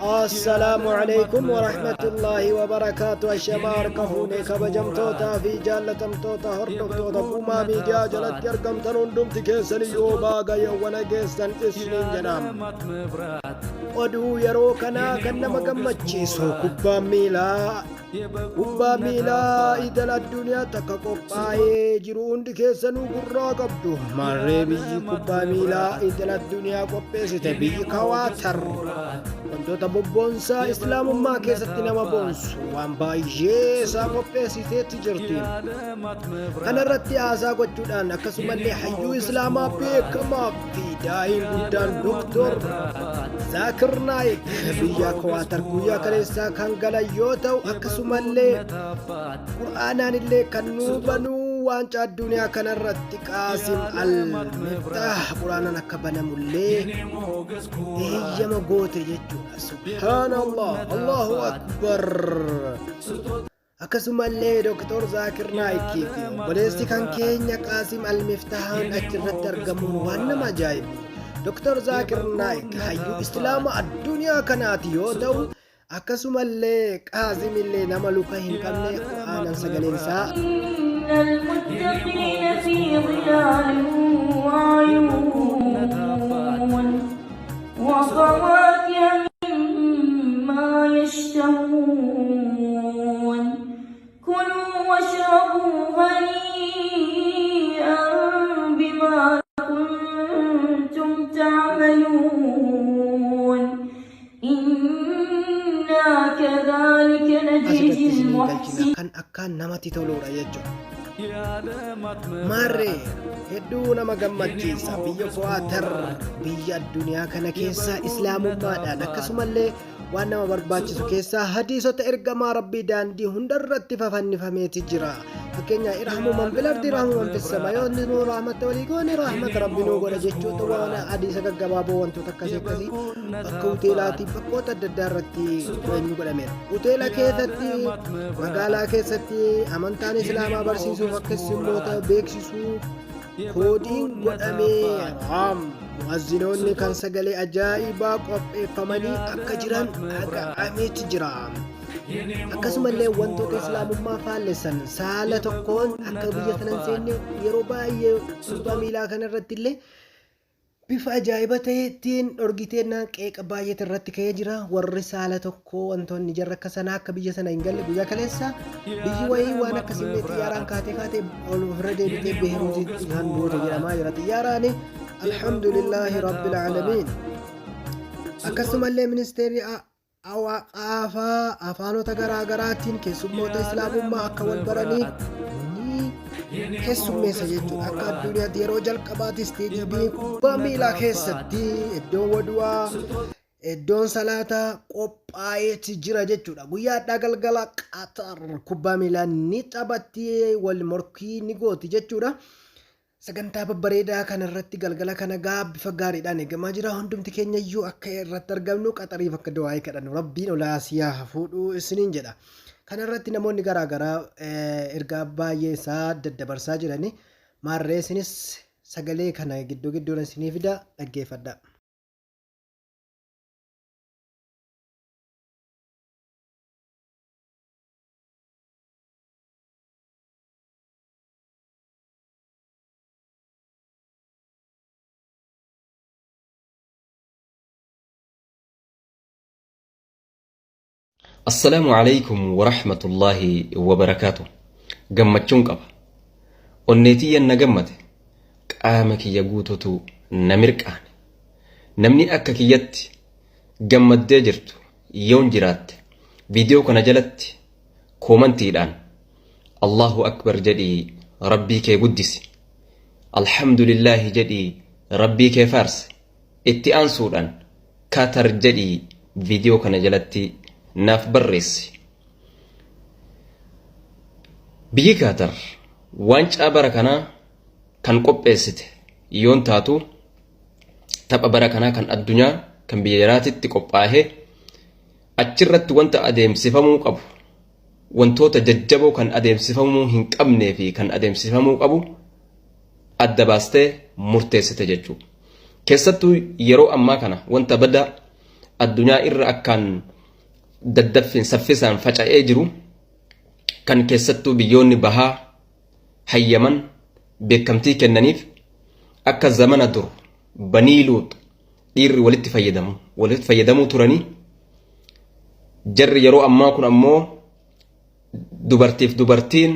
السلام عليكم ورحمة الله وبركاته. الشباب كهوني كبجمتوتا في جالتمتوتا هردوكتوتا كوما ميديا جلت يرقم تنون تكيسن يوباقا يوانا جيسن اسنين جنام ودو يرو كنا كنما قمتشيسو كبا ميلا إدل الدنيا تكاكوباي جرون دكيسنو قرى قبدو مري بيجي كبا ميلا إدل الدنيا قبيسي تبيجي كواتر wantoota bobbonsaa islaamummaa keessatti nama boonsu waan baay'ee isaa qopheessiteetti jirti. Kana irratti haasaa gochuudhaan akkasumallee hayyuu islaamaa beekamaa fi daa'iin guddaan Dr. Zaakir Naayik biyya Kwaatar guyyaa kaleessaa kan galan yoo ta'u akkasumallee qur'aanaan illee kan nuu banuu waancaa addunyaa kanarratti Qaasim Al-Miftah qur'aanaan akka banamullee eeyyama goote jechuudha. Subhaanallah, Allahu Akbar. Akkasumallee Dr. Zaakir Naayikii fi obboleessi kan keenya Qaasim Al-Miftahaan achirratti argamuun waan nama ajaa'ibu. Dr. Zaakir Naayik hayyuu islaama addunyaa kanaati yoo ta'u akkasumallee Qaasim illee nama luka hin qabne qur'aanan sagaleen isaa المتقين في ظلال وعيون وفواكه مما يشتهون كلوا واشربوا هنيئا بما كنتم تعملون إنا كذلك نجزي المحسنين kan akkaan namatti toludha jechuudha. Maarree hedduu nama gammachiisa biyya Kwaatar biyya addunyaa kana keessaa islaamummaadhaan akkasumallee waan nama barbaachisu keessaa hadiisota ergamaa rabbii daandii hundarratti fafannifameeti jira. Fakkeenya irhamu man fil ardi irhamu man fis samaa yoo nuu rahmata walii goone rahmata rabbii nuu godha jechuudha. Waan hadiisa gaggabaaboo wantoota akkasii bakka hoteelaatii bakkoota adda addaa irratti eenyu godhameera. Hoteela keessatti magaalaa keessatti amantaan islaamaa barsiisuuf akkasumas beeksisuu koodiin godhamee muazzinoonni kan sagalee ajaa'ibaa qopheeffamanii akka jiran dhaga'ameeti jira. Akkasumallee wantoota islaamummaa faallessan saala tokkoon akka biyya kana hin seenne yeroo baay'ee kubbaa miilaa kanarratti illee bifa ajaa'iba ta'eetiin dhorgiteen qeeqa baay'eetu irratti ka'ee jira. Warri saala tokko wantoonni jarra akka sanaa akka biyya sana hin galle guyyaa kaleessa biyyi wayii waan akkasiin xiyyaaraan kaatee ol ofirra deebitee beeruutti kan duute jedhamaa jira. Xiyyaaraan alhamdulillahi rabbil aalamiin. Akkasumallee ministeerri afaanota garaagaraatiin keessummoota islaamummaa akka wal baraniif keessummeessa jechuudha. Akka addunyaatti yeroo jalqabaatti isteediyoomii kubbaa miilaa keessatti iddoon wadu'aa iddoon salaataa qophaa'eeti jira jechuudha. Guyyaadhaa galgala Qatar kubbaa miilaa ni taphatti wal morkii ni gooti jechuudha. Sagantaa babbareedaa kanarratti galgala kana bifa gaariidhaan eegamaa jira. Hundumti keenya iyyuu akka irratti argamnu Qaxariif akka du'aa kadhannu rabbiin olaasiyaa fuudhuu isiniin jedha. Kanarratti namoonni garaagaraa ergaa baay'ee isaa daddabarsaa jirani. Maarree isinis sagalee kana gidduu gidduun isinii fida dhaggeeffadha. السلام عليكم ورحمة الله وبركاته. جمّتشون قبا ونيتي النجمّت قامك يجوتو نمركان نمني أككيت جمّت دجرت يون جرات فيديو كنا جلت كومنتي الآن الله أكبر جدي ربي كي قدس الحمد لله جدي ربي كي فارس اتئان سودان كاتر جدي فيديو كنا جلتي naaf barreessi. Biyyi Kaatar waancaa bara kanaa kan qopheessite yoon taatu tapha bara kanaa kan addunyaa kan biyya jaraatitti qophaa'ee achirratti wanta adeemsifamuu qabu wantoota jajjaboo kan adeemsifamuu hin qabnee fi kan adeemsifamuu qabu adda baastee murteessite jechuudha. Keessattuu yeroo ammaa kana wanta badda addunyaa irra akkaan daddaffiin saffisaan faca'ee jiru kan keessattuu biyyoonni bahaa hayyaman beekamtii kennaniif akka zamana dur banii luut dhiirri walitti fayyadamuu turanii jarri yeroo ammaa kun ammoo dubartiif dubartiin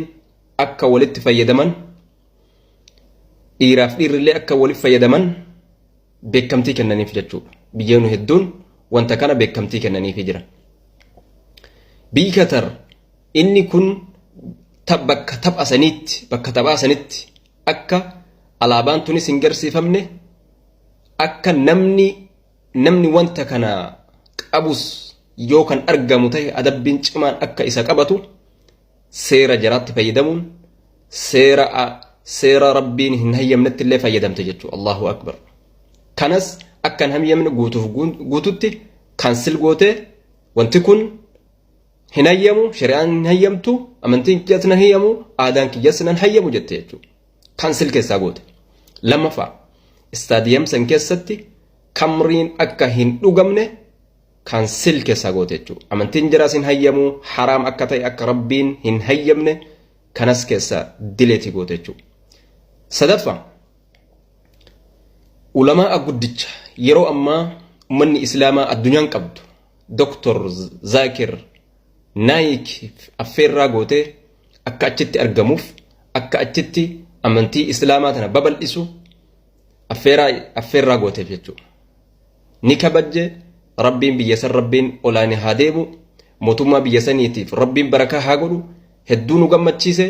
akka walitti fayyadaman dhiiraaf dhiirrillee akka walitti fayyadaman beekamtii kennaniif jechuudha. Biyyoonni hedduun wanta kana beekamtii kennaniif jira. Biyyi Qatar inni kun bakka taphaa sanitti akka alaabaan tunis hin garsiifamne akka namni wanta kana qabus yoo kan argamu ta'e adabbiin cimaan akka isa qabatu seera jaraatti fayyadamuun seera rabbiin hin hayyamnetti illee fayyadamte jechuudha. Allahu akbar. Kanas akka hin hayyamne guututti kaansil gootee wanti kun hin hayyamu, shari'aan hin hayyamtu, amantiin kiyyas hin hayyamu, aadaan kiyyas hin hayyamu jette jechuudha. Kaansil keessaa goote. Lammaffaa istaadiyam san keessatti kamriin akka hin dhugamne kaansil keessaa goote jechuudha. Amantiin jaraas hin hayyamu, haraam akka ta'e akka rabbiin hin hayyamne kanas keessaa dileeti goote jechuudha. Sadaffaa ulamaa guddicha yeroo ammaa ummanni islaamaa addunyaan qabdu Dr. Zaakir Naayik affeerraa goote akka achitti argamuuf akka achitti amantii islaamaa tana babal'isu affeerraa gooteef jechuudha. Ni kabajje rabbiin biyya san rabbiin olaanee haa deemu mootummaa biyya saniitiif rabbiin barakaa haa godhu hedduu nu gammachiise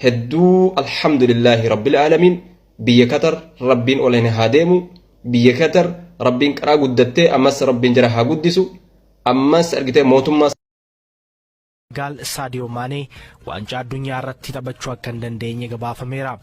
hedduu alhamdulillahi rabbil aalamiin biyya Qatar rabbiin olaanee haa deemu biyya Qatar rabbiin qaraa guddattee ammas rabbiin jara haa guddisu ammas argitee mootummaa Gaal Saadiyoo Maanee waancaa addunyaa irratti taphachuu akka hin dandeenye gabaafameera.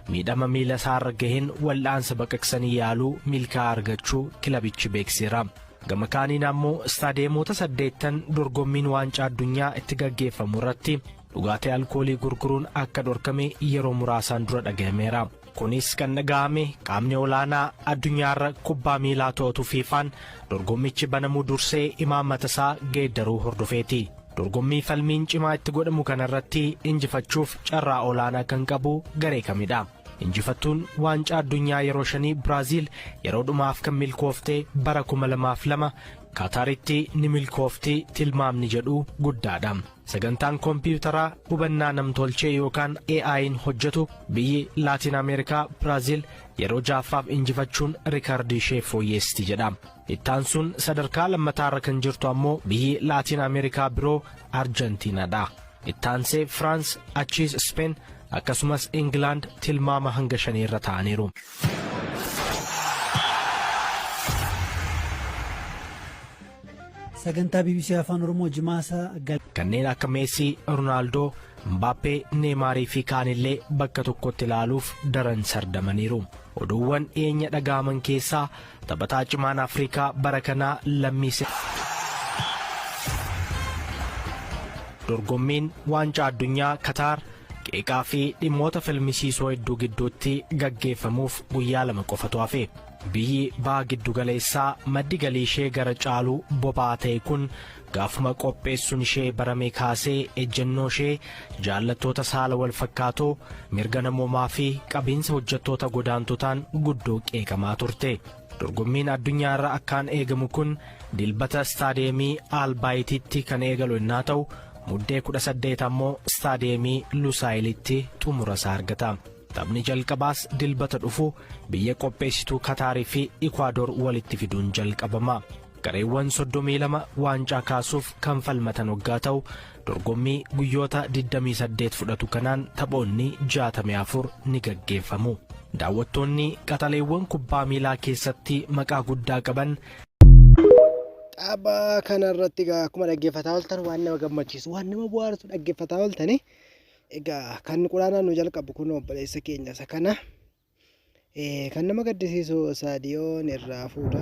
Miidhama miila isaa irra gaheen wal'aansa baqaqsanii yaaluu milkaa'aa argachuu kilabichi beeksiseera. Gama kaaniin ammoo istaadiyeemota 8 dorgommiin waancaa addunyaa itti gaggeeffamu irratti dhugaatii alkoolii gurguruun akka dhorkame yeroo muraasaan dura dhagahameera. Kunis kan dhagahame qaamni olaanaa addunyaarra kubbaa miilaa to'atu fiifaan dorgommichi banamuu dursee imaammata isaa geeddaruu hordofeeti. Dorgommii falmiin cimaa itti godhamu kanarratti injifachuuf carraa olaanaa kan qabu garee kamidha. Injifattuun waancaa addunyaa yeroo 5 Biraaziil yeroo dhumaaf kan milkooftee bara 2002 Kaataaritti ni milkooftii tilmaamni jedhu guddaadha. Sagantaan koompiyuutaraa hubannaa namtolchee yookaan AI'n hojjetu biyyi Laatiin Ameerikaa Biraaziil yeroo 6ffaaf injifachuun rikaardii ishee fooyyeesti jedha. Ittaan sun sadarkaa lammataarra kan jirtu ammoo biyyi Laatiin Ameerikaa biroo Arjentiinaadha. Ittaansee Firaans, achiis Speen akkasumas Ingilaand tilmaama hanga 5 irra ta'aniiru. Sagantaa BBC Afaan Oromoo Jimaasa kanneen akka Meesii, Roonaaldoo, Mbaappee, Neemaarii fi kaanillee bakka tokkotti ilaaluuf daran sardamaniiru. Oduuwwan dhiyeenya dhaga'aman keessaa taphataa cimaan Afrikaa bara kanaa lammii dorgommiin waancaa addunyaa Kataar qeeqaa fi dhimmoota filmisiisoo hedduu gidduutti gaggeeffamuuf guyyaa 2 qofatu hafe. Biyyi baha giddu galeessaa maddi galii ishee gara caaluu boba'aa ta'e kun gaafuma qopheessuun ishee barame kaasee ejjennoo ishee jaallattoota saala wal fakkaatoo mirga namoomaa fi qabiinsa hojjettoota godaantotaan guddoo qeeqamaa turte. Dorgommiin addunyaa irra akkaan eegamu kun dilbata istaadiyeemii Albaayititti kan eegalu innaa ta'u muddee 18 ammoo istaadiyeemii Lusaayilitti xumura isaa argata. Taphni jalqabaas dilbata dhufu biyya qopheessituu Kataarii fi Ikwaador walitti fiduun jalqabama. Gareewwan 32 waancaa kaasuuf kan falmatan waggaa ta'u dorgommii guyyoota 28 fudhatu kanaan taphoonni 64 ni gaggeeffamu. Daawwattoonni qaxaleewwan kubbaa miilaa keessatti maqaa guddaa qaban tapha kanarratti akkuma dhaggeeffataa ooltan waan nama gammachiisu waan nama bohaarsu dhaggeeffataa ooltanii egaa kan quraanaan nu jalqabu kun obboleessa keenya isa kana kan nama gaddisiisu Saadiyoon irraa fuudha.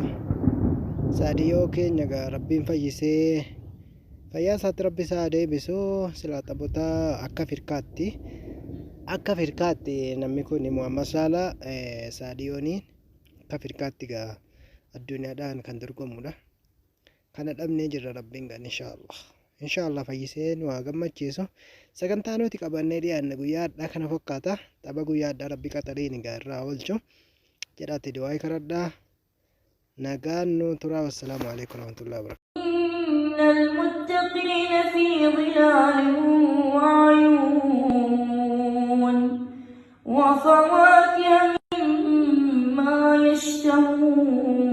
Saadiyoo keenya egaa rabbiin fayyisee fayyaa isaatti rabbi isaa deebisu silaa taphoota akka firkaatti namni kun Muhammad Salah Saadiyooniin akka firkaatti egaa addunyaadhaan kan dorgomudha. kana dhabnee jirra rabbiin gan inshallah fayyiseen waa gammachiisu sagantaa nuti qabannee dhiyaanne guyyaadhaa kana fakkaata tapha guyyaadhaa rabbi qaxariin gaarraa oolchu jedhaatti du'aa karadhaa nagaan nu turaa wassalaamu alaikum warahmatullahi wabarakatuh. إن المتقين في ظلال وعيون وفواكه مما يشتهون